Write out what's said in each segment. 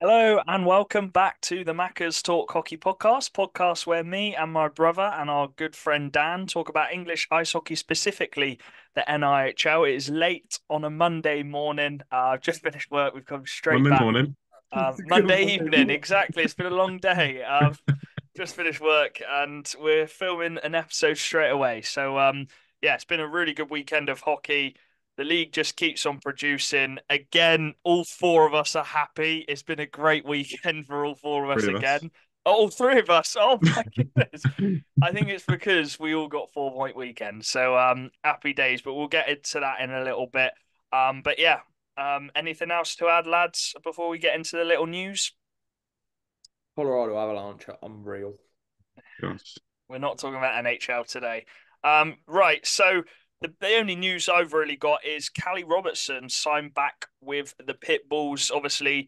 Hello and welcome back to the Macca's Talk Hockey podcast where me and my brother and our good friend Dan talk about English ice hockey, specifically the NIHL. It is late on a Monday morning. I've just finished work. We've come straight Monday back. morning. Monday evening, exactly. It's been a long day. Just finished work and we're filming an episode straight away. Yeah, it's been a really good weekend of hockey. The league just keeps on producing. Again, all four of us are happy. It's been a great weekend for all four of us Three of us. again. All three of us. Oh my goodness. I think it's because we all got 4 point weekends. Happy days, but we'll get into that in a little bit. But yeah, anything else to add, lads, before we get into the little news? Colorado Avalanche are unreal. Gosh. We're not talking about NHL today. Right. So the only news I've really got is Callie Robertson signed back with the Pitbulls. Obviously,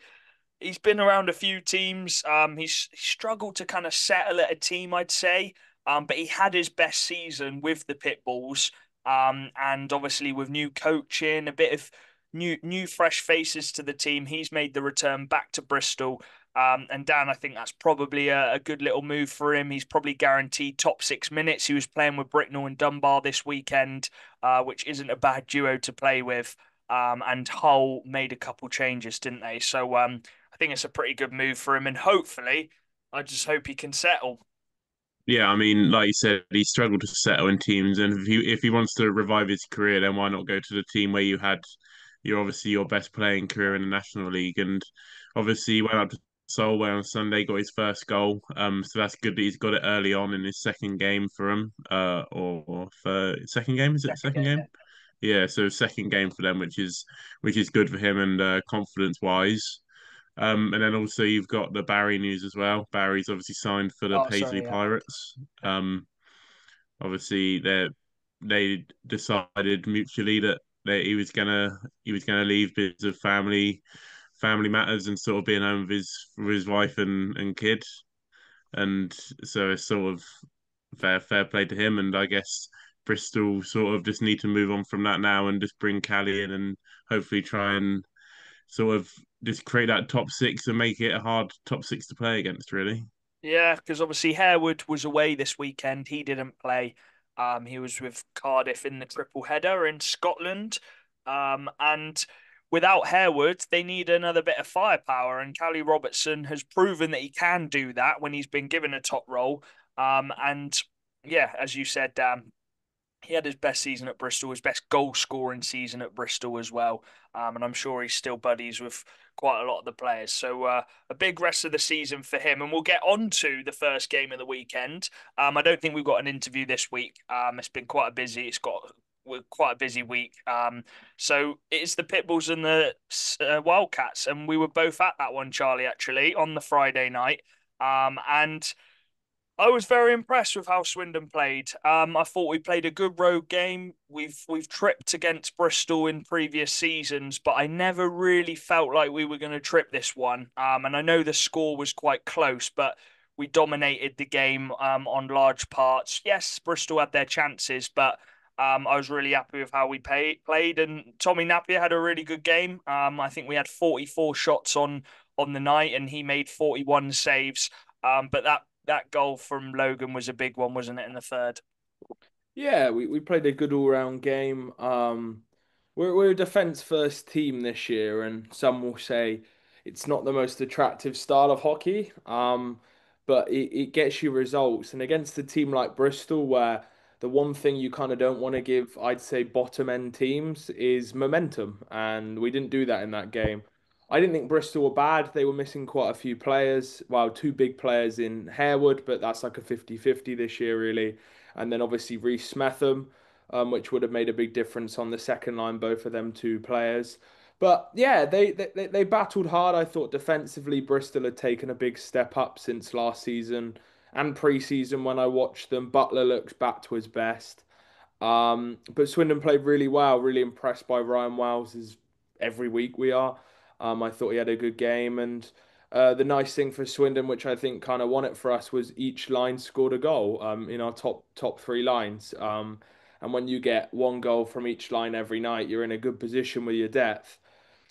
he's been around a few teams. He struggled to kind of settle at a team, I'd say. But he had his best season with the Pitbulls. And obviously with new coaching, a bit of new fresh faces to the team, he's made the return back to Bristol. And Dan, I think that's probably a good little move for him. He's probably guaranteed top 6 minutes. He was playing with Bricknell and Dunbar this weekend, which isn't a bad duo to play with. And Hull made a couple changes, didn't they? I think it's a pretty good move for him, and hopefully, I just hope he can settle. Yeah, I mean, like you said, he struggled to settle in teams, and if he wants to revive his career, then why not go to the team where you had your best playing career in the National League, and obviously he went up to Solway on Sunday, got his first goal. So that's good that he's got it early on in his second game for him. Or for second game, is it Second second game, yeah. game? Yeah, so second game for them, which is good for him and confidence wise. And then also you've got the Barry news as well. Barry's obviously signed for the Oh, Paisley sorry, yeah. Pirates. Obviously they decided mutually that he was gonna leave because of family matters and sort of being home with his wife and kid. And so it's sort of fair play to him. And I guess Bristol sort of just need to move on from that now and just bring Callie in and hopefully try and sort of just create that top six and make it a hard top six to play against, really. Yeah, because obviously Harewood was away this weekend. He didn't play. He was with Cardiff in the triple header in Scotland. And without Harewood, they need another bit of firepower. And Callie Robertson has proven that he can do that when he's been given a top role. And yeah, as you said, he had his best season at Bristol, his best goal scoring season at Bristol as well. And I'm sure he's still buddies with quite a lot of the players. A big rest of the season for him. And we'll get on to the first game of the weekend. I don't think we've got an interview this week. It's been quite a busy. Quite a busy week. So it is the Pitbulls and the Wildcats, and we were both at that one, Charlie, actually, on the Friday night. And I was very impressed with how Swindon played. I thought we played a good road game. We've tripped against Bristol in previous seasons, but I never really felt like we were going to trip this one. And I know the score was quite close, but we dominated the game on large parts. Yes, Bristol had their chances, but I was really happy with how we played. And Tommy Napier had a really good game. I think we had 44 shots on the night, and he made 41 saves. But that goal from Logan was a big one, wasn't it, in the third? Yeah, we played a good all round game. We're a defense first team this year, and some will say it's not the most attractive style of hockey. But it gets you results. And against a team like Bristol, where the one thing you kind of don't want to give, I'd say, bottom end teams is momentum. And we didn't do that in that game. I didn't think Bristol were bad. They were missing quite a few players. Well, two big players in Harewood, but that's like a 50-50 this year, really. And then obviously Reece Smetham, which would have made a big difference on the second line, both of them two players. But yeah, they battled hard. I thought defensively, Bristol had taken a big step up since last season and pre-season when I watched them. Butler looks back to his best. But Swindon played really well. Really impressed by Ryan Wells as every week we are. I thought he had a good game, and the nice thing for Swindon, which I think kind of won it for us, was each line scored a goal. In our top three lines. And when you get one goal from each line every night, you're in a good position with your depth.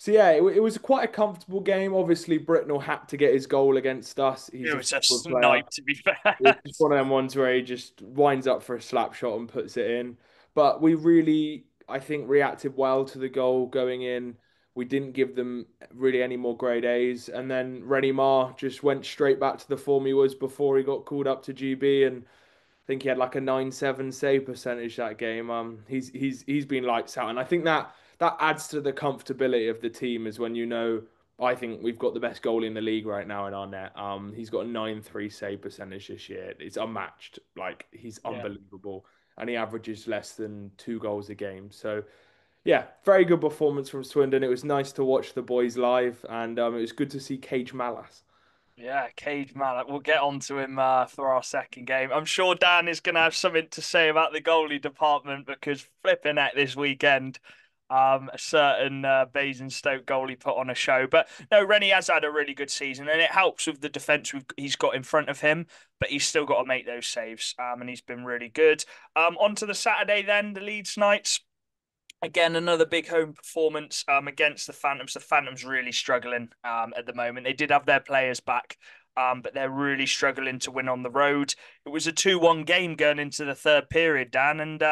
So yeah, it was quite a comfortable game. Obviously, Britnell had to get his goal against us. He's It a was a forward player. snipe, to be fair. It's just one of them ones where he just winds up for a slap shot and puts it in. But we really, I think, reacted well to the goal going in. We didn't give them really any more grade A's. And then Rennie Ma just went straight back to the form he was before he got called up to GB. And I think he had like a 9.7 save percentage that game. He's been lights out. And I think that adds to the comfortability of the team is when you know I think we've got the best goalie in the league right now in our net. He's got a 9.3 save percentage this year. It's unmatched. Like he's Yeah. unbelievable, and he averages less than 2 goals a game. So yeah, very good performance from Swindon. It was nice to watch the boys live, and it was good to see Cage Malas. Yeah, Cage Mallet. We'll get on to him for our second game. I'm sure Dan is going to have something to say about the goalie department because flipping at this weekend, a certain Basingstoke goalie put on a show. But no, Rennie has had a really good season, and it helps with the defence he's got in front of him. But he's still got to make those saves, and he's been really good. On to the Saturday then, the Leeds Knights. Again, another big home performance against the Phantoms. The Phantoms really struggling at the moment. They did have their players back, but they're really struggling to win on the road. It was a 2-1 game going into the third period, Dan, and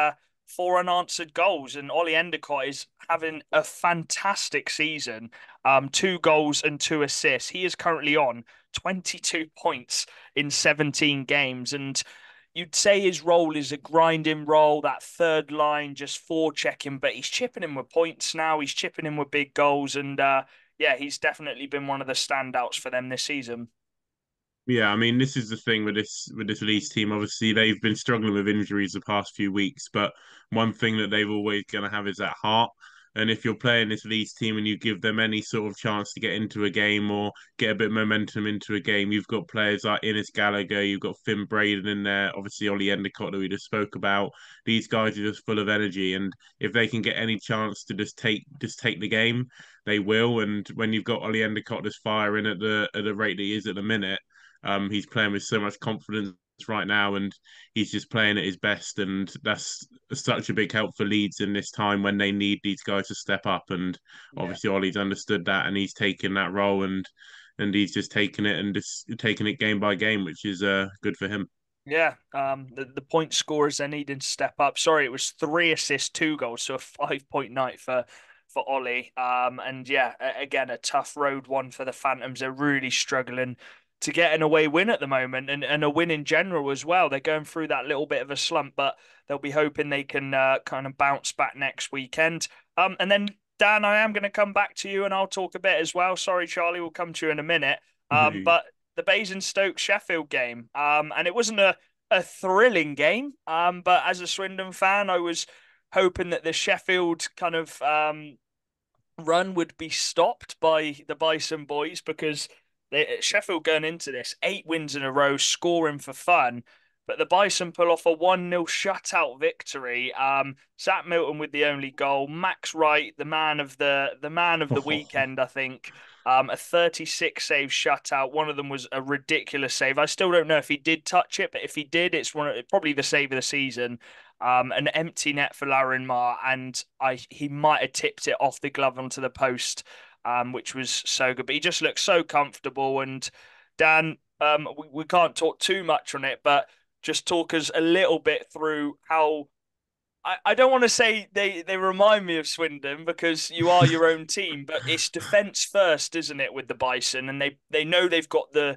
four unanswered goals. And Ollie Endicott is having a fantastic season. 2 goals and 2 assists. He is currently on 22 points in 17 games. And you'd say his role is a grinding role, that third line, just forechecking, but he's chipping in with points now. He's chipping in with big goals, and yeah, he's definitely been one of the standouts for them this season. Yeah, I mean, this is the thing with this Leeds team. Obviously, they've been struggling with injuries the past few weeks, but one thing that they've always going to have is that heart. And if you're playing this Leeds team and you give them any sort of chance to get into a game or get a bit of momentum into a game, you've got players like Innes Gallagher, you've got Finn Braden in there, obviously Ollie Endicott that we just spoke about. These guys are just full of energy, and if they can get any chance to just take the game, they will. And when you've got Ollie Endicott just firing at the rate that he is at the minute, he's playing with so much confidence right now, and he's just playing at his best, and that's such a big help for Leeds in this time when they need these guys to step up. And Yeah. obviously, Ollie's understood that, and he's taken that role, and he's just taking it and just taking it game by game, which is good for him. Yeah, the point scorers they needing to step up. Sorry, it was 3 assists, 2 goals, so a 5 point night for Ollie. And yeah, again a tough road one for the Phantoms. They're really struggling to get an away win at the moment, and a win in general as well. They're going through that little bit of a slump, but they'll be hoping they can kind of bounce back next weekend. And then Dan, I am going to come back to you, and I'll talk a bit as well. Sorry, Charlie, we'll come to you in a minute. But the Basingstoke Sheffield game. And it wasn't a thrilling game. But as a Swindon fan, I was hoping that the Sheffield kind of run would be stopped by the Bison boys because Sheffield going into this 8 wins in a row, scoring for fun. But the Bison pull off a 1-0 shutout victory. Zach Milton with the only goal. Max Wright, the man of the weekend, I think. A 36 save shutout. One of them was a ridiculous save. I still don't know if he did touch it, but if he did, it's probably the save of the season. An empty net for Lauren Marr, and he might have tipped it off the glove onto the post, which was so good. But he just looked so comfortable. And Dan, we can't talk too much on it, but just talk us a little bit through how I don't want to say they remind me of Swindon because you are your own team, but it's defence first, isn't it, with the Bison? And they know they've got a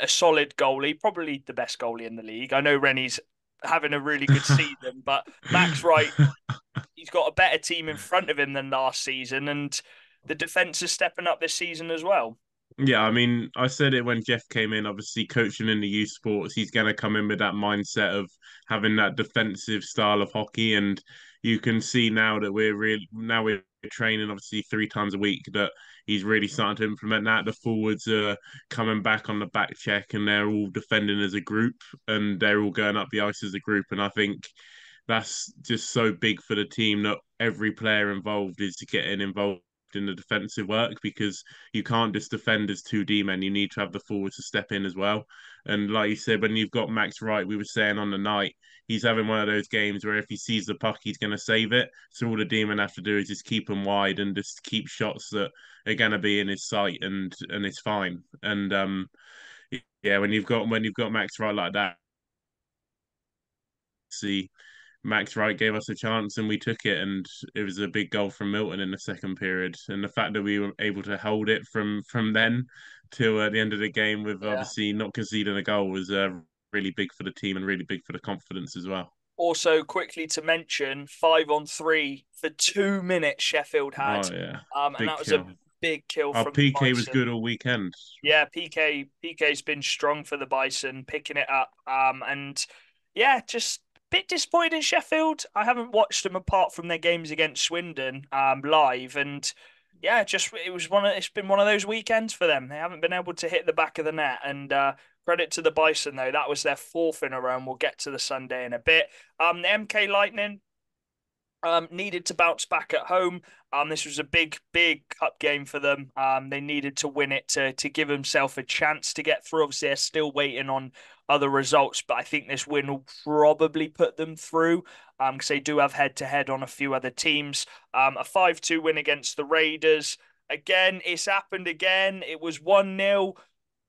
solid goalie, probably the best goalie in the league. I know Rennie's having a really good season, but Max Wright, he's got a better team in front of him than last season, and the defence is stepping up this season as well. Yeah, I mean, I said it when Jeff came in, obviously coaching in the youth sports, he's going to come in with that mindset of having that defensive style of hockey. And you can see now that we're training obviously 3 times a week that he's really starting to implement that. The forwards are coming back on the back check and they're all defending as a group and they're all going up the ice as a group. And I think that's just so big for the team that every player involved is getting involved in the defensive work because you can't just defend as two D men. You need to have the forwards to step in as well. And like you said, when you've got Max Wright, we were saying on the night, he's having one of those games where if he sees the puck, he's going to save it. So all the demon have to do is just keep him wide and just keep shots that are going to be in his sight, and it's fine. And yeah, when you've got Max Wright like that, see Max Wright gave us a chance and we took it, and it was a big goal from Milton in the second period. And the fact that we were able to hold it from then till the end of the game with Yeah. obviously not conceding a goal was really big for the team and really big for the confidence as well. Also, quickly to mention, 5-on-3 for 2 minutes Sheffield had, Oh yeah, and big that was a kill. big kill Our from the PK was Bison. good all weekend. Yeah, PK's been strong for the Bison, picking it up. And yeah, just a bit disappointed in Sheffield. I haven't watched them apart from their games against Swindon live, and yeah, just it's been one of those weekends for them. They haven't been able to hit the back of the net, and credit to the Bison though, that was their fourth in a row, and we'll get to the Sunday in a bit. The MK Lightning needed to bounce back at home. This was a big, big cup game for them. They needed to win it to give themselves a chance to get through. Obviously, they're still waiting on other results, but I think this win will probably put them through because they do have head to head on a few other teams. A 5-2 win against the Raiders. Again, it's happened again. It was 1-0.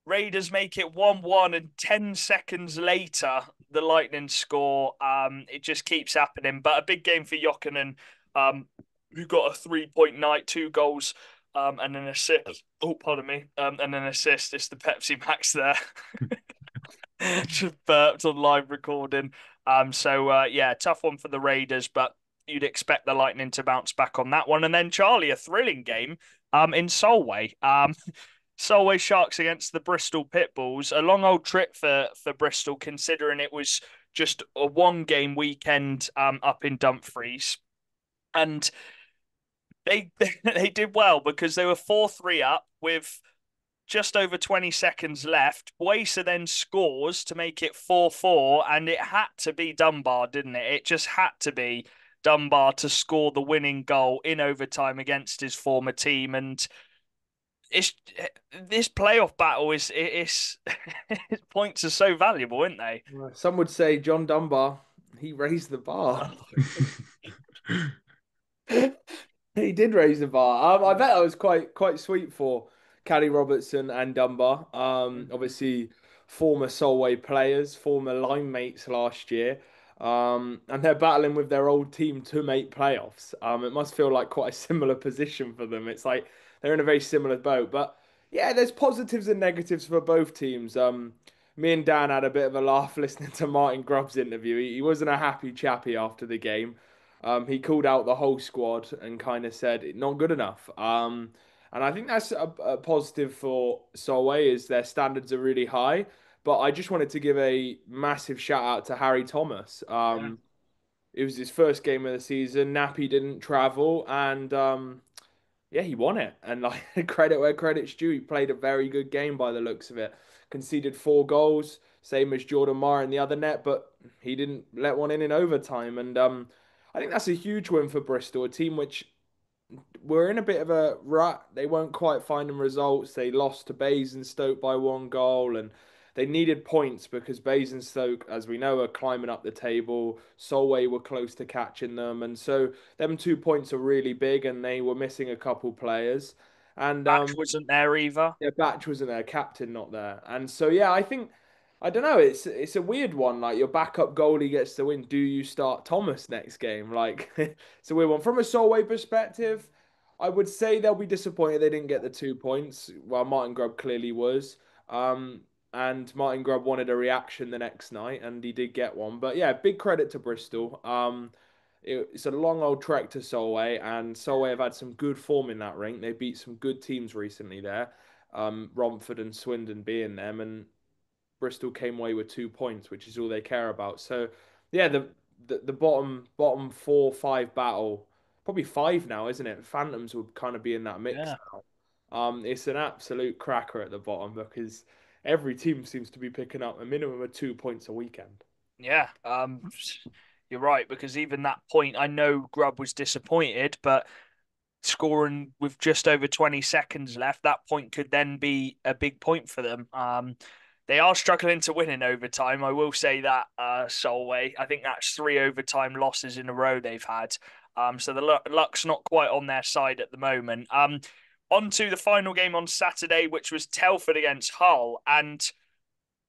Raiders make it 1-1, and 10 seconds later, the Lightning score. It just keeps happening. But a big game for Jokinen, who got a 3-point night, 2 goals, and an assist. Oh, pardon me. And an assist. It's the Pepsi Max there. Just burped on live recording. So yeah, tough one for the Raiders, but you'd expect the Lightning to bounce back on that one. And then Charlie, a thrilling game in Solway. Solway Sharks against the Bristol Pitbulls. A long old trip for Bristol, considering it was just a 1 game weekend up in Dumfries. And they did well because they were 4-3 up with just over 20 seconds left. Boysa then scores to make it 4-4, and it had to be Dunbar, didn't it? It just had to be Dunbar to score the winning goal in overtime against his former team. And it's this playoff battle is it's points are so valuable, aren't they? Some would say John Dunbar, he raised the bar. He did raise the bar. I bet that was quite sweet for Caddy Robertson and Dunbar. Obviously former Solway players, former line mates last year. And they're battling with their old team to make playoffs. It must feel like quite a similar position for them. It's like they're in a very similar boat. But yeah, there's positives and negatives for both teams. Me and Dan had a bit of a laugh listening to Martin Grubb's interview. He wasn't a happy chappy after the game. He called out the whole squad and kind of said not good enough. And I think that's a positive for Solway is their standards are really high. But I just wanted to give a massive shout out to Harry Thomas. Yeah. It was his first game of the season. Nappy didn't travel, and yeah, he won it. And like credit where credit's due, he played a very good game by the looks of it. Conceded 4 goals, same as Jordan Marr in the other net, but he didn't let one in overtime. And I think that's a huge win for Bristol, a team which were in a bit of a rut. They weren't quite finding results. They lost to Basingstoke by 1 goal, and they needed points because Basingstoke, as we know, are climbing up the table. Solway were close to catching them, and so them 2 points are really big. And they were missing a couple players, and Batch wasn't there either. yeah, Batch wasn't there, captain not there, and so yeah, I think I don't know. It's a weird one. Like your backup goalie gets the win. Do you start Thomas next game? Like it's a weird one. From a Solway perspective, I would say they'll be disappointed they didn't get the 2 points. Well, Martin Grubb clearly was. Um, and Martin Grubb wanted a reaction the next night, and he did get one. But yeah, big credit to Bristol. It's a long old trek to Solway, and Solway have had some good form in that rink. They beat some good teams recently there, Romford and Swindon being them, and Bristol came away with 2 points, which is all they care about. So, yeah, the bottom 4-5 battle, probably five now, isn't it? Phantoms would kind of be in that mix Yeah. now. It's an absolute cracker at the bottom because every team seems to be picking up a minimum of 2 points a weekend. Yeah. You're right, because even that point, I know Grubb was disappointed, but scoring with just over 20 seconds left. That point could then be a big point for them. They are struggling to win in overtime. I will say that, Solway. I think that's three overtime losses in a row they've had. So the luck's not quite on their side at the moment. On to the final game on Saturday, which was Telford against Hull. And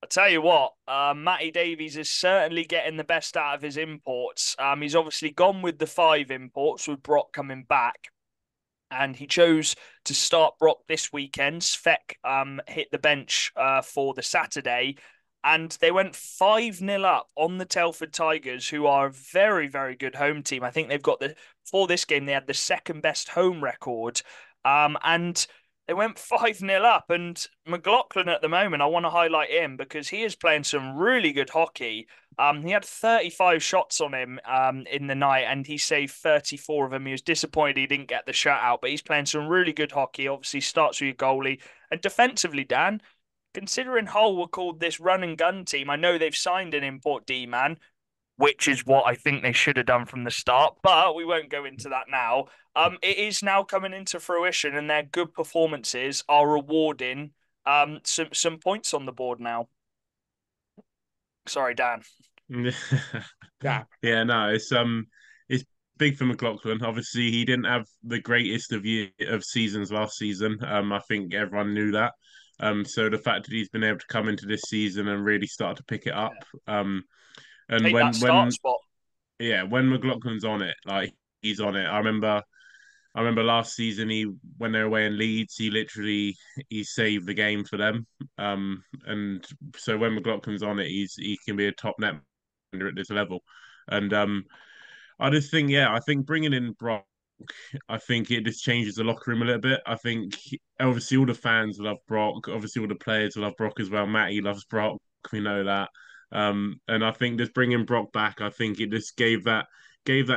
I tell you what, Matty Davies is certainly getting the best out of his imports. He's obviously gone with the five imports with Brock coming back, and he chose to start Brock this weekend. Svek hit the bench for the Saturday, and they went 5-0 up on the Telford Tigers, who are a very, very good home team. I think they've got for this game, they had the second best home record. And they went 5-0 up. And McLaughlin at the moment, I want to highlight him because he is playing some really good hockey. He had 35 shots on him in the night, and he saved 34 of them. He was disappointed he didn't get the shutout, but he's playing some really good hockey. Obviously, starts with your goalie. And defensively, Dan, considering Hull were called this run and gun team, I know they've signed an import D man, which is what I think they should have done from the start, but we won't go into that now. It is now coming into fruition, and their good performances are rewarding some points on the board now. Sorry, Dan. Yeah. Yeah, no, it's big for McLaughlin. Obviously, he didn't have the greatest of seasons last season. I think everyone knew that. So the fact that he's been able to come into this season and really start to pick it up. And Take that start spot. when McLaughlin's on it, like he's on it. I remember last season when they're away in Leeds, he saved the game for them. And so when McLaughlin's on it, he can be a top net at this level. And I just think, yeah, I think bringing in Brock, I think it just changes the locker room a little bit. I think obviously all the fans love Brock, obviously all the players love Brock as well. Matty loves Brock, we know that. And I think just bringing Brock back, I think it just gave that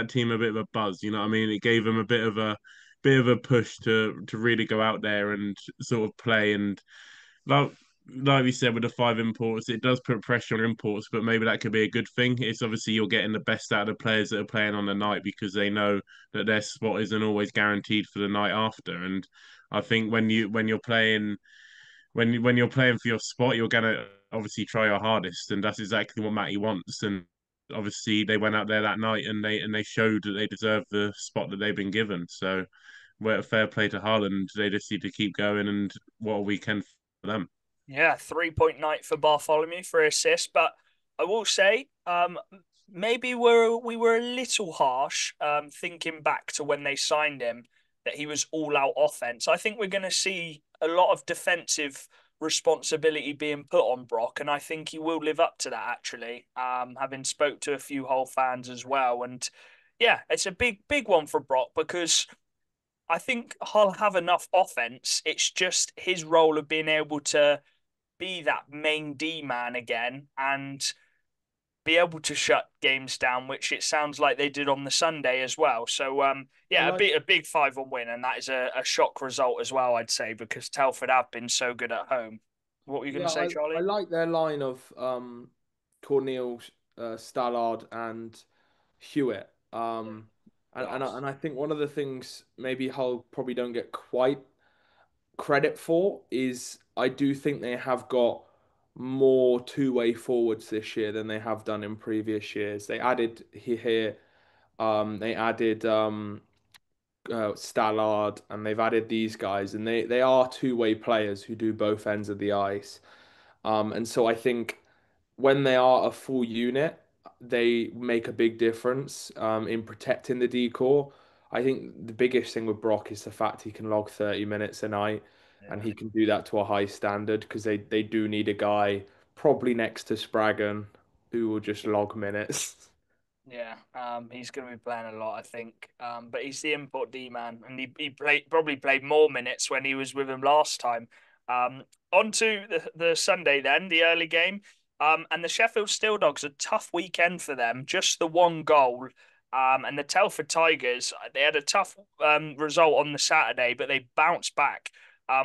team a bit of a buzz. You know what I mean? It gave them a bit of a push to really go out there and sort of play. And like like we said with the five imports, it does put pressure on imports, but maybe that could be a good thing. It's obviously you're getting the best out of the players that are playing on the night because they know that their spot isn't always guaranteed for the night after. And I think when you're playing for your spot, you're gonna obviously try your hardest, and that's exactly what Matty wants. And obviously they went out there that night and they showed that they deserve the spot that they've been given. So, well, fair play to Haaland. They just need to keep going, and what a weekend for them. Yeah, 3-point night for Bartholomew for assist, but I will say, maybe we were a little harsh, thinking back to when they signed him, that he was all out offense. I think we're going to see a lot of defensive responsibility being put on Brock, and I think he will live up to that. Actually, having spoke to a few Hull fans as well, and yeah, it's a big one for Brock because I think Hull have enough offense. It's just his role of being able to be that main D man again and be able to shut games down, which it sounds like they did on the Sunday as well. So I yeah, like a big 5-1 win, and that is a shock result as well, I'd say, because Telford have been so good at home. What were you going Yeah, to say, I Charlie? like their line of Cornel, Stallard, and Hewitt. Class. And I think one of the things maybe Hull probably don't get quite credit for is I do think they have got more two-way forwards this year than they have done in previous years. They added here, they added Stallard, and they've added these guys, and they are two-way players who do both ends of the ice. And so I think when they are a full unit, they make a big difference in protecting the decor. I think the biggest thing with Brock is the fact he can log 30 minutes a night, and Yeah. he can do that to a high standard because they do need a guy probably next to Spraggan who will just log minutes. Yeah, he's going to be playing a lot, I think. But he's the import D man, and probably played more minutes when he was with him last time. On to the Sunday then, the early game. And the Sheffield Steel Dogs, a tough weekend for them, just the one goal. And the Telford Tigers, they had a tough result on the Saturday, but they bounced back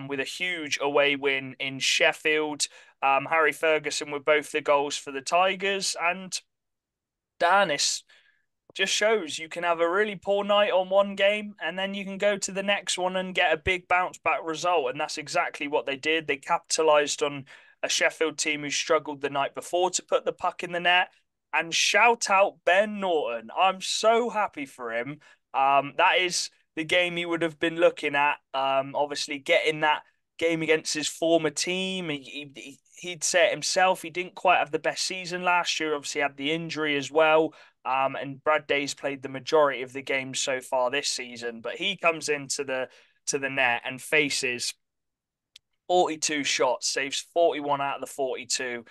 with a huge away win in Sheffield. Harry Ferguson with both the goals for the Tigers, and Dan, just shows you can have a really poor night on one game and then you can go to the next one and get a big bounce back result. And that's exactly what they did. They capitalized on a Sheffield team who struggled the night before to put the puck in the net. And shout out Ben Norton. I'm so happy for him. That is the game he would have been looking at. Obviously, getting that game against his former team. He'd say it himself. He didn't quite have the best season last year. Obviously, had the injury as well. And Brad Day's played the majority of the games so far this season, but he comes into the net and faces 42 shots, saves 41 out of the 42.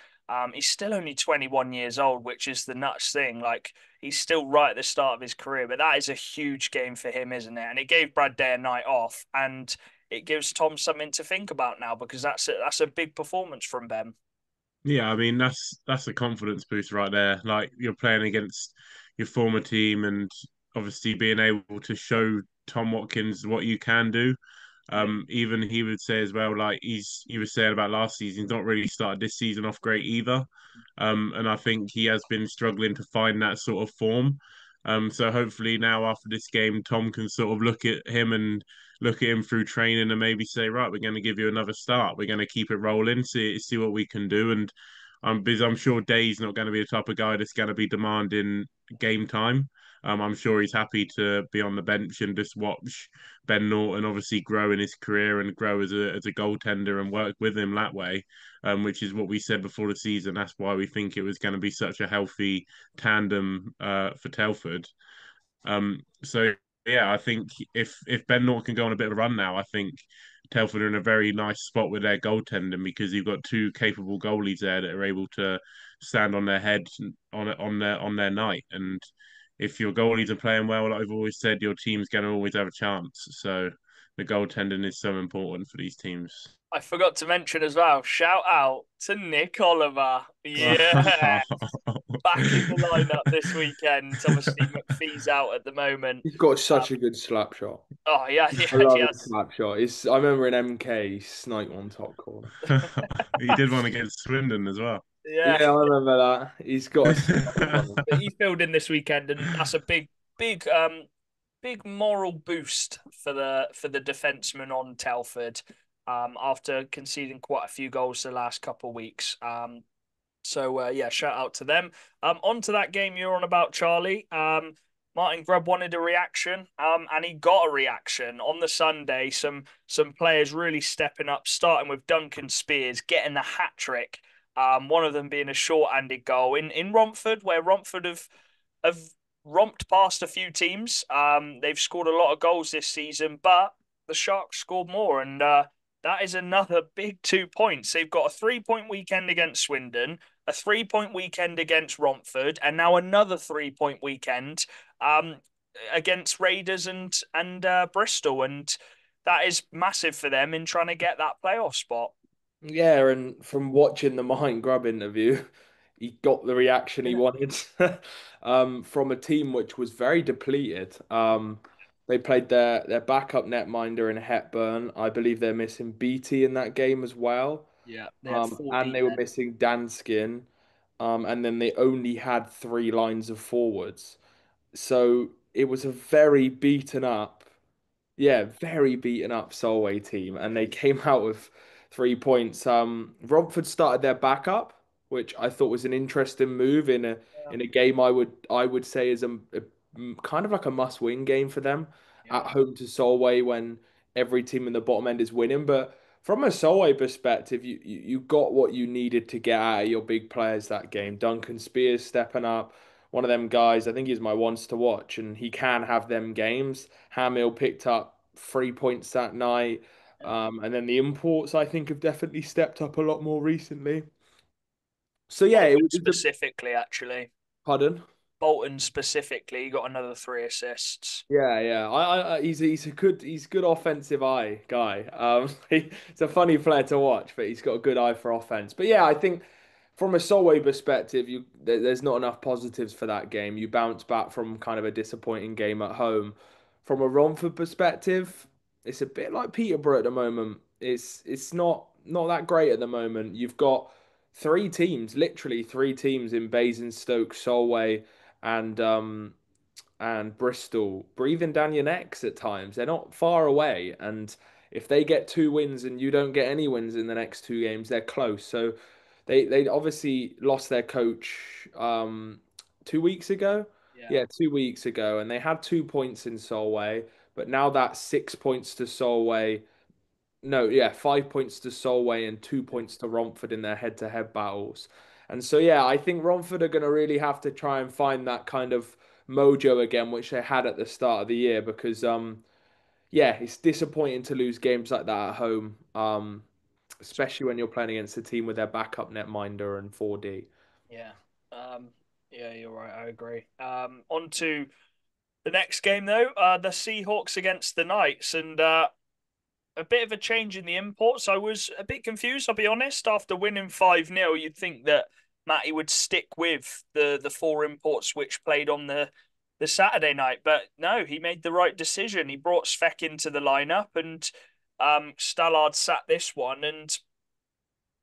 He's still only 21 years old, which is the nuts thing. Like he's still right at the start of his career, but that is a huge game for him, isn't it? And it gave Brad Day a night off, and it gives Tom something to think about now because that's a big performance from Ben. Yeah, I mean that's a confidence boost right there. Like you're playing against your former team and obviously being able to show Tom Watkins what you can do. Yeah, Even he would say as well, like he was saying about last season, he's not really started this season off great either. And I think he has been struggling to find that sort of form. So hopefully now after this game, Tom can sort of look at him and look at him through training and maybe say, right, we're going to give you another start. We're going to keep it rolling, see what we can do. And because I'm sure Day's not going to be the type of guy that's going to be demanding game time. I'm sure he's happy to be on the bench and just watch Ben Norton obviously grow in his career and grow as a goaltender and work with him that way, which is what we said before the season. That's why we think it was going to be such a healthy tandem for Telford. So yeah, I think if Ben Norton can go on a bit of a run now, I think Telford are in a very nice spot with their goaltending because you've got two capable goalies there that are able to stand on their head on their night. And if your goalies are playing well, like I've always said, your team's going to always have a chance. So the goaltending is so important for these teams. I forgot to mention as well. Shout out to Nick Oliver. Yeah, back in the lineup this weekend. Obviously, McPhee's out at the moment. He's got Uh, such a good slap shot. oh yeah, I yeah, love his yes, slap shot. I remember in MK, he sniped one top corner. He did one against Swindon as well. yeah. Yeah, I remember that. He's got a snipe on him. But he filled in this weekend, and that's a big, big moral boost for the defenseman on Telford. After conceding quite a few goals the last couple of weeks. So yeah, shout out to them. On to that game you're on about, Charlie. Martin Grubb wanted a reaction, and he got a reaction on the Sunday. Some players really stepping up, starting with Duncan Spears getting the hat trick. One of them being a short-handed goal in Romford, where Romford have romped past a few teams. They've scored a lot of goals this season, but the Sharks scored more, and that is another big 2 points. They've got a 3 point weekend against Swindon, a 3 point weekend against Romford, and now another 3 point weekend um, against Raiders and Bristol, and that is massive for them in trying to get that playoff spot. Yeah, and from watching the Martin Grubb interview, he got the reaction he wanted from a team which was very depleted. They played their backup netminder in Hepburn. I believe they're missing Beatty in that game as well. Yeah, they had four And D they were men. missing Danskin. And then they only had three lines of forwards. So it was a very beaten up, yeah, very beaten up Solway team, and they came out with 3 points. Romford started their backup, which I thought was an interesting move in a game I would say is kind of like a must-win game for them at Yeah, home to Solway when every team in the bottom end is winning. But from a Solway perspective, you got what you needed to get out of your big players that game. Duncan Spears stepping up, one of them guys. I think he's my ones to watch, and he can have them games. Hamill picked up 3 points that night. yeah. And then the imports, I think, have definitely stepped up a lot more recently. So yeah, it Bolton was a specifically, actually. pardon. Bolton specifically, he got another three assists. Yeah, yeah. He's a good offensive eye guy. He's a funny player to watch, but he's got a good eye for offense. But yeah, I think from a Solway perspective, there's not enough positives for that game. You bounce back from kind of a disappointing game at home. From a Romford perspective, it's a bit like Peterborough at the moment. It's not that great at the moment. You've got three teams, literally three teams in Basingstoke, Solway, and and Bristol breathing down your necks at times. They're not far away, and if they get 2 wins and you don't get any wins in the next 2 games, they're close. So they obviously lost their coach 2 weeks ago. Yeah, Yeah, 2 weeks ago, and they had 2 points in Solway, but now that's 6 points to Solway. No, yeah, 5 points to Solway and two yeah, points to Romford in their head-to-head battles. And so, yeah, I think Romford are going to really have to try and find that kind of mojo again, which they had at the start of the year, because, yeah, it's disappointing to lose games like that at home, especially when you're playing against a team with their backup netminder and 4D. yeah. Yeah, you're right. I agree. On to the next game though. The Seahawks against the Knights, and a bit of a change in the imports. I was a bit confused, I'll be honest. After winning 5-0, you'd think that Matty would stick with the four imports which played on the Saturday night, but no, he made the right decision. He brought Svek into the lineup, and Stallard sat this one, and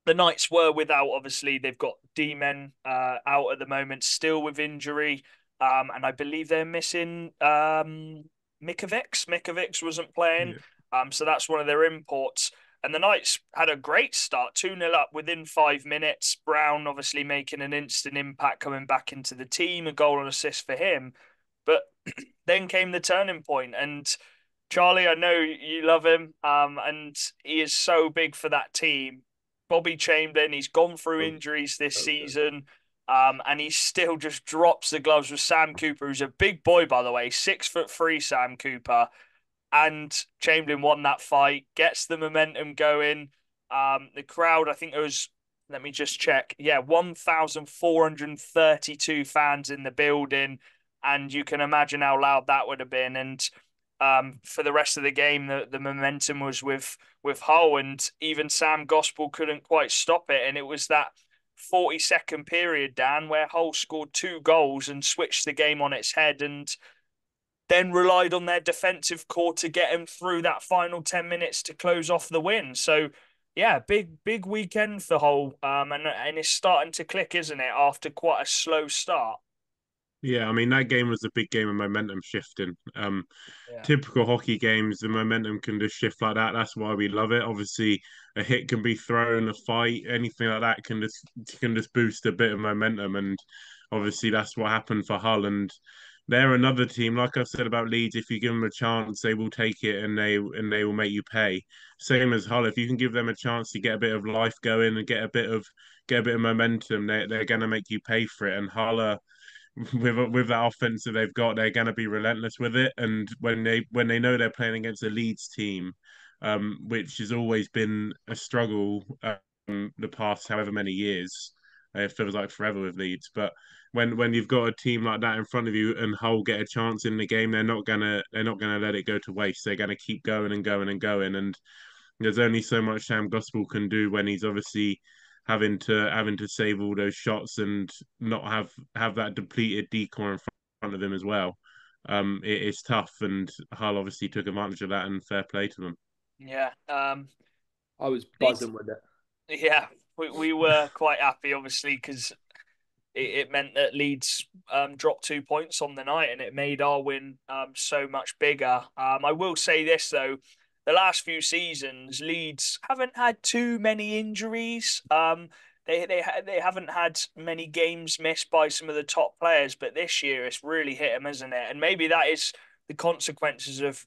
the Knights were without, obviously, they've got D-Men out at the moment, still with injury. And I believe they're missing Mikovic. Mikovic wasn't playing. Yeah. So that's one of their imports. And the Knights had a great start, 2-0 up within 5 minutes. Brown obviously making an instant impact coming back into the team, a goal and assist for him. But then came the turning point, and Charlie, I know you love him, and he is so big for that team. Bobby Chamberlain, he's gone through So, injuries this so good. season, and he still just drops the gloves with Sam Cooper, who's a big boy, by the way, 6'3", Sam Cooper, and Chamberlain won that fight, gets the momentum going. The crowd, I think it was, let me just check. Yeah, 1,432 fans in the building, and you can imagine how loud that would have been. And for the rest of the game, the momentum was with Hull, and even Sam Gospel couldn't quite stop it. And it was that 40-second period, Dan, where Hull scored 2 goals and switched the game on its head, and then relied on their defensive core to get him through that final 10 minutes to close off the win. So, yeah, big weekend for Hull, and it's starting to click, isn't it? After quite a slow start. Yeah, I mean that game was a big game of momentum shifting. Yeah, Typical hockey games, the momentum can just shift like that. That's why we love it. Obviously, a hit can be thrown, a fight, anything like that can just boost a bit of momentum, and obviously that's what happened for Hull. And they're another team, like I've said about Leeds. If you give them a chance, they will take it, and they will make you pay. Same as Hull. If you can give them a chance to get a bit of life going and get a bit of momentum, they're gonna make you pay for it. And Hull are with that offense that they've got, they're going to be relentless with it. And when they know they're playing against a Leeds team, which has always been a struggle the past however many years, it feels like forever with Leeds. But when you've got a team like that in front of you and Hull get a chance in the game, they're not gonna let it go to waste. They're gonna keep going and going and going. And there's only so much Sam Gospel can do when he's obviously having to save all those shots and not have that depleted decor in front of him as well. It's tough, and Hull obviously took advantage of that, and fair play to them. yeah. I was Leeds, buzzing with it. yeah, we were quite happy, obviously, because it meant that Leeds dropped 2 points on the night, and it made our win so much bigger. I will say this though, the last few seasons, Leeds haven't had too many injuries. They haven't had many games missed by some of the top players, but this year it's really hit them, isn't it? And maybe that is the consequences of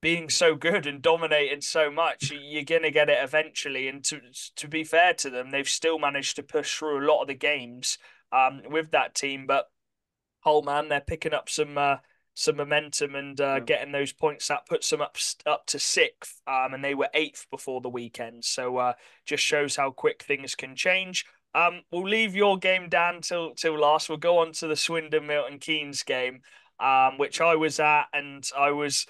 being so good and dominating so much. You're gonna get it eventually. And to be fair to them, they've still managed to push through a lot of the games with that team. But Hull, man, they're picking up some momentum and Yeah. getting those points that puts them up to sixth. And they were eighth before the weekend. So just shows how quick things can change. We'll leave your game, Dan, till last. We'll go on to the Swindon Milton Keynes game, which I was at, and I was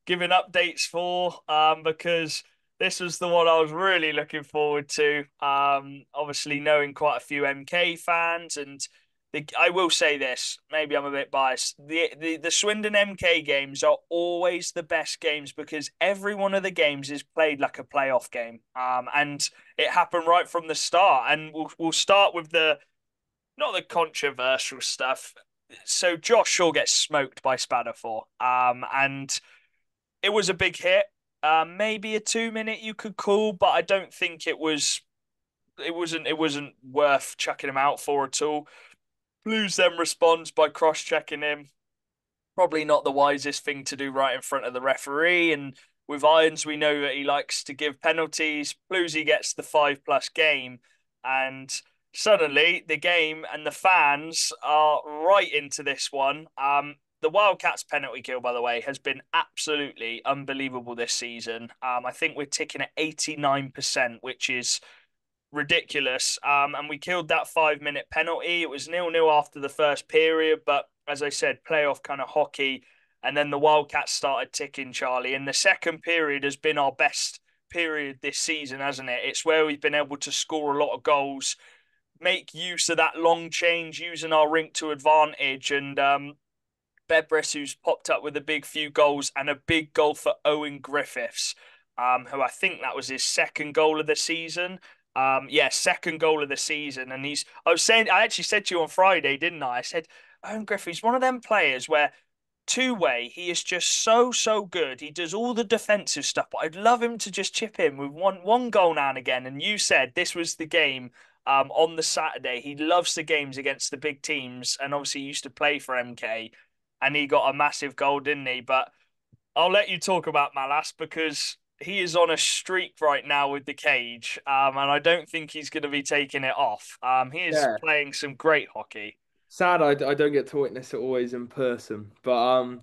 giving updates for, because this was the one I was really looking forward to. Obviously, knowing quite a few MK fans, and I will say this, maybe I'm a bit biased. The Swindon MK games are always the best games because every one of the games is played like a playoff game. And it happened right from the start. And we'll start with the not the controversial stuff. So Josh Shaw gets smoked by Spadafor, and it was a big hit. Maybe a 2 minute you could call, but I don't think it was. It wasn't worth chucking him out for at all. Blues then responds by cross-checking him. Probably not the wisest thing to do right in front of the referee. And with Irons, we know that he likes to give penalties. Bluesy gets the 5+ game, and suddenly the game and the fans are right into this one. The Wildcats penalty kill, by the way, has been absolutely unbelievable this season. I think we're ticking at 89%, which is ridiculous. And we killed that 5 minute penalty. It was 0-0 after the first period, but as I said, playoff kind of hockey. And then the Wildcats started ticking, Charlie. And the second period has been our best period this season, hasn't it? It's where we've been able to score a lot of goals, make use of that long change, using our rink to advantage. And Bebris, who's popped up with a big few goals and a big goal for Owen Griffiths, who I think that was his second goal of the season. Yeah, second goal of the season. And I actually said to you on Friday, didn't I? I said, Owen Griffiths, one of them players where two-way, he is just so good. He does all the defensive stuff, but I'd love him to just chip in with one goal now and again. And you said this was the game on the Saturday. He loves the games against the big teams, and obviously he used to play for MK, and he got a massive goal, didn't he? But I'll let you talk about Malas because he is on a streak right now with the cage, and I don't think he's going to be taking it off. He is Yeah. playing some great hockey. Sad I don't get to witness it always in person. But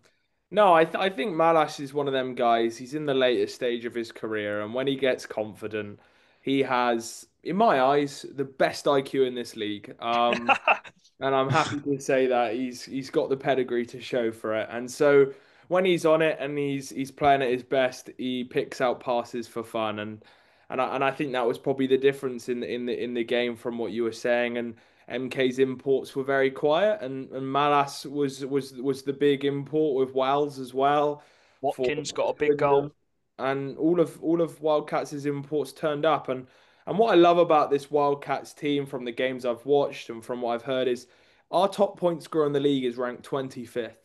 no, I think Malas is one of them guys. He's in the later stage of his career, and when he gets confident, he has, in my eyes, the best IQ in this league. And I'm happy to say that he's got the pedigree to show for it. And so when he's on it and he's playing at his best, he picks out passes for fun, and I think that was probably the difference in the game from what you were saying. And MK's imports were very quiet, and Malas was the big import with Wells as well for Watkins got a big Swindon, goal. and all of Wildcats' imports turned up. And what I love about this Wildcats team from the games I've watched and from what I've heard is our top point scorer in the league is ranked 25th.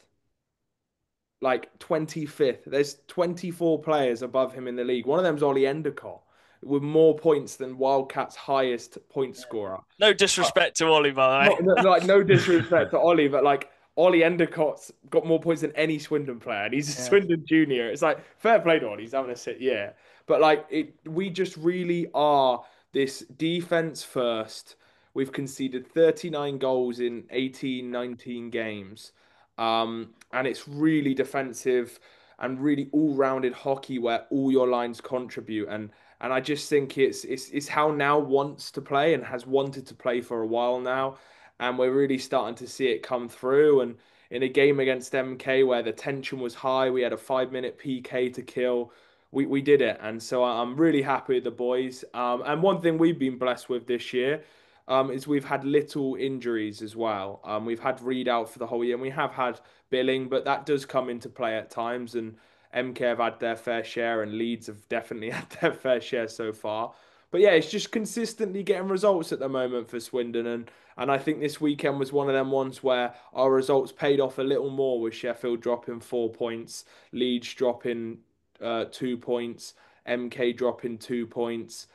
Like 25th. There's 24 players above him in the league. One of them's Ollie Endicott with more points than Wildcats' highest point scorer. No disrespect to Ollie, by Not, the way. like no disrespect to Ollie, but like Ollie Endicott's got more points than any Swindon player, and he's a Yeah. Swindon junior. It's like fair play to Ollie, he's having a sit, yeah. But like we just really are this defense first. We've conceded 39 goals in 18, 19 games. And it's really defensive and really all-rounded hockey where all your lines contribute. And I just think it's how Now wants to play and has wanted to play for a while now, and we're really starting to see it come through. And in a game against MK where the tension was high, we had a 5 minute PK to kill. We did it, and so I'm really happy with the boys. And one thing we've been blessed with this year is we've had little injuries as well. We've had Reed out for the whole year, and we have had Billing, but that does come into play at times. And MK have had their fair share, and Leeds have definitely had their fair share so far. But yeah, it's just consistently getting results at the moment for Swindon, and I think this weekend was one of them ones where our results paid off a little more with Sheffield dropping 4 points, Leeds dropping 2 points, MK dropping 2 points.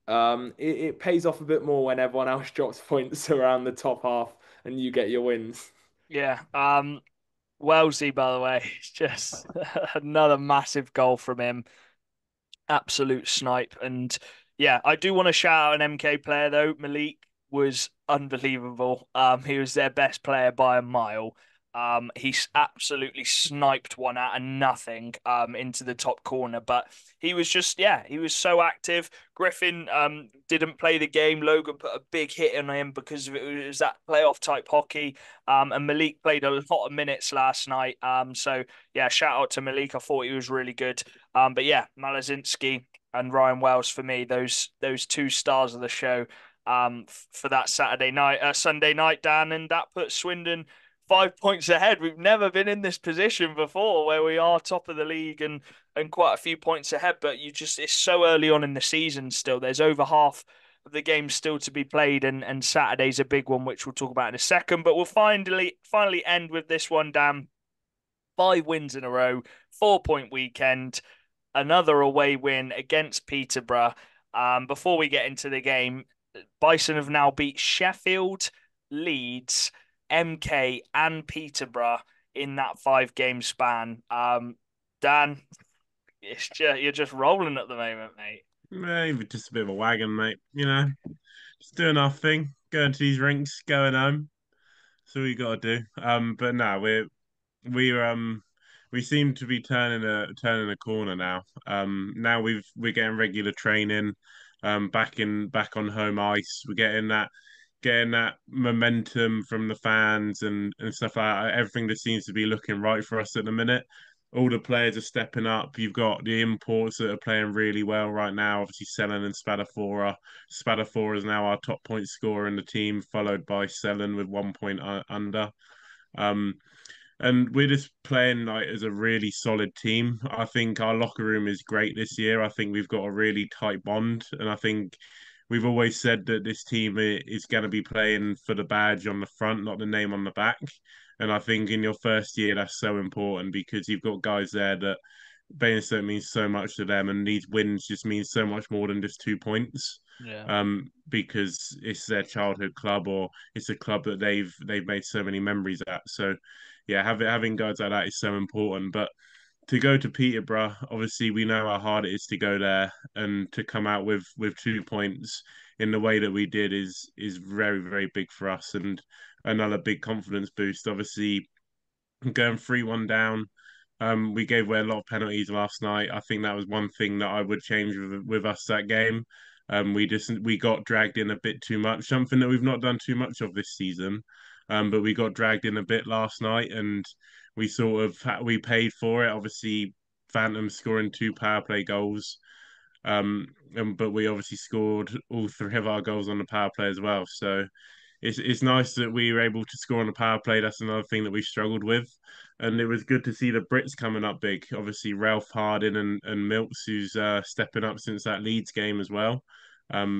It pays off a bit more when everyone else drops points around the top half and you get your wins. Yeah. Wellesley, by the way, it's just another massive goal from him. Absolute snipe. And yeah, I do want to shout out an MK player though. Malik was unbelievable. He was their best player by a mile. He's absolutely sniped one out of nothing into the top corner. But he was just, yeah, he was so active. Griffin didn't play the game. Logan put a big hit on him because of it. It was that playoff type hockey. And Malik played a lot of minutes last night. So yeah, shout out to Malik. I thought he was really good. But yeah, Malazinski and Ryan Wells for me, those two stars of the show for that Sunday night, Dan, and that puts Swindon 5 points ahead. We've never been in this position before where we are top of the league and quite a few points ahead, but it's so early on in the season still. There's over half of the games still to be played, and Saturday's a big one, which we'll talk about in a second. But we'll finally end with this one, Dan. 5 wins in a row, 4 point weekend, another away win against Peterborough. Before we get into the game, Bison have now beat Sheffield, Leeds, MK, and Peterborough in that 5 game span. Dan, you're just rolling at the moment, mate. Maybe just a bit of a wagon, mate. Just doing our thing, going to these rinks, going home. That's all you got to do. But no, we we seem to be turning a corner now. Now we're getting regular training, back on home ice. We're getting that momentum from the fans and stuff like that. Everything just seems to be looking right for us at the minute. All the players are stepping up. You've got the imports that are playing really well right now. Obviously, Selen and Spadafora. Spadafora is now our top point scorer in the team, followed by Selen with 1 point under. Um, and we're just playing like as a really solid team. I think our locker room is great this year. I think we've got a really tight bond, and I think we've always said that this team is going to be playing for the badge on the front, not the name on the back. And I think in your first year, that's so important because you've got guys there that Bainstone means so much to them, and these wins just mean so much more than just 2 points. Yeah. Because it's their childhood club or it's a club that they've made so many memories at. So, yeah, having guys like that is so important. But to go to Peterborough, obviously we know how hard it is to go there, and to come out with 2 points in the way that we did is very very big for us, and another big confidence boost. Obviously, going 3-1 down. We gave away a lot of penalties last night. I think that was one thing that I would change with us that game. We got dragged in a bit too much, something that we've not done too much of this season. But we got dragged in a bit last night, and we paid for it. Obviously, Phantom scoring 2 power play goals. But we obviously scored all 3 of our goals on the power play as well. So it's nice that we were able to score on the power play. That's another thing that we struggled with, and it was good to see the Brits coming up big. Obviously, Ralph Harding and Milts, who's stepping up since that Leeds game as well.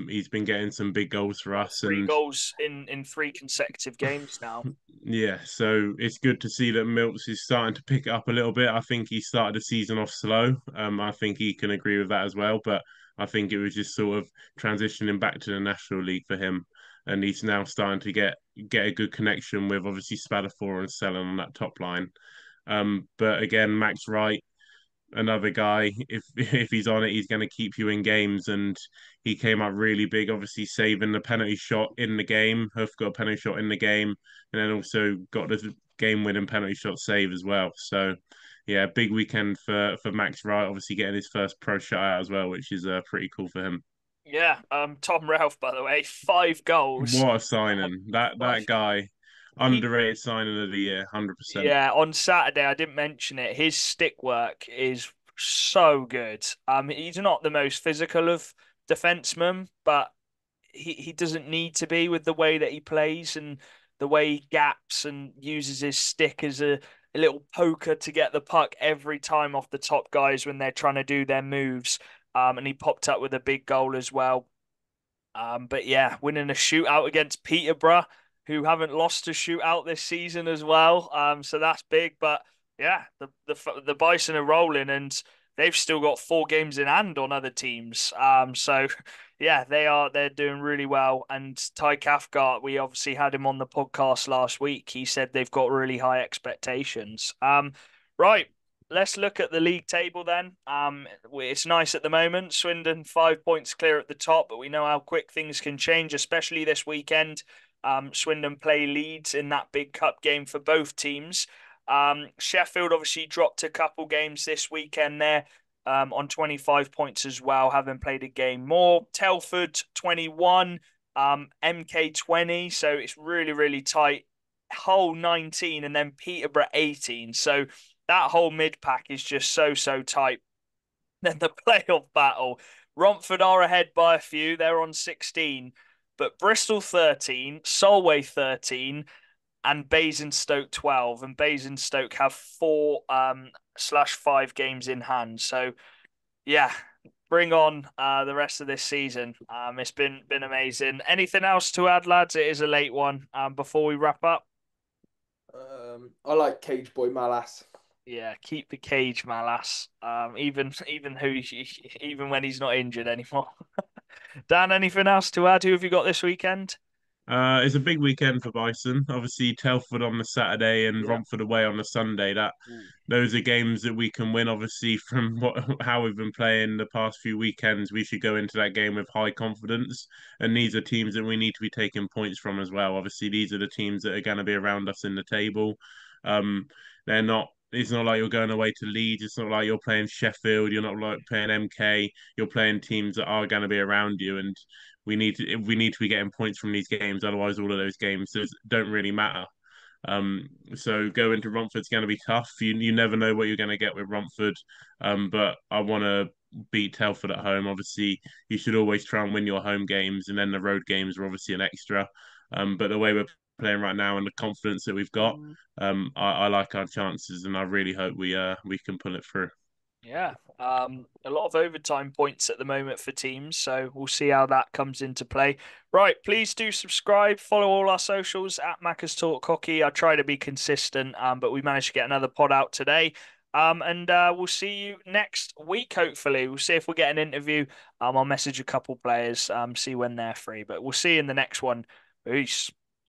He's been getting some big goals for Got us, three and goals in 3 consecutive games now. yeah, so it's good to see that Milts is starting to pick it up a little bit. I think he started the season off slow. I think he can agree with that as well. But I think it was just sort of transitioning back to the National League for him, and he's now starting to get a good connection with obviously Spadafor and Selen on that top line. But again, Max Wright, another guy. If he's on it, he's going to keep you in games. And he came up really big, obviously saving the penalty shot in the game. Huff got a penalty shot in the game, and then also got the game-winning penalty shot save as well. So, yeah, big weekend for Max Wright. Obviously getting his first pro shot out as well, which is pretty cool for him. Yeah. Tom Ralph, by the way, 5 goals. What a Um, signing! That five. guy, He underrated signing of the year, 100%. Yeah, on Saturday I didn't mention it. His stick work is so good. He's not the most physical of defensemen, but he doesn't need to be with the way that he plays and the way he gaps and uses his stick as a little poker to get the puck every time off the top guys when they're trying to do their moves. And he popped up with a big goal as well. But yeah, winning a shootout against Peterborough, who haven't lost a shootout this season as well. So that's big. But yeah, the Bison are rolling, and they've still got 4 games in hand on other teams. So yeah, they're doing really well. And Ty Cathcart, we obviously had him on the podcast last week. He said they've got really high expectations. Right. Let's look at the league table then. It's nice at the moment. Swindon 5 points clear at the top, but we know how quick things can change, especially this weekend. Swindon play Leeds in that big cup game for both teams. Sheffield obviously dropped a couple games this weekend there, on 25 points as well, having played a game more. Telford 21, MK 20, so it's really, really tight. Hull 19, and then Peterborough 18. So that whole mid pack is just so tight. Then the playoff battle. Romford are ahead by a few. They're on 16. But Bristol 13, Solway 13, and Basingstoke 12. And Basingstoke have 4/5 games in hand. So, yeah, bring on the rest of this season. It's been amazing. Anything else to add, lads? It is a late one. Before we wrap up. I like Cage Boy Malas. Yeah, keep the cage, Malas. Even when he's not injured anymore. Dan, anything else to add? Who have you got this weekend? It's a big weekend for Bison. Obviously, Telford on the Saturday and Yeah. Romford away on the Sunday. That Ooh. those are games that we can win. Obviously, from how we've been playing the past few weekends, we should go into that game with high confidence. And these are teams that we need to be taking points from as well. Obviously, these are the teams that are going to be around us in the table. Um, they're not. It's not like you're going away to Leeds. It's not like you're playing Sheffield. You're not like playing MK. You're playing teams that are going to be around you, and we need to be getting points from these games. Otherwise, all of those games don't really matter. So going to Romford's going to be tough. You never know what you're going to get with Romford. But I want to beat Telford at home. Obviously, you should always try and win your home games, and then the road games are obviously an extra. But the way we're playing right now and the confidence that we've got, I like our chances, and I really hope we can pull it through. Yeah, a lot of overtime points at the moment for teams, so we'll see how that comes into play. Right, please do subscribe, follow all our socials at Macca's Talk Hockey. I try to be consistent, but we managed to get another pod out today. And we'll see you next week, hopefully. We'll see if we get an interview. I'll message a couple players, see when they're free, but we'll see you in the next one. Peace.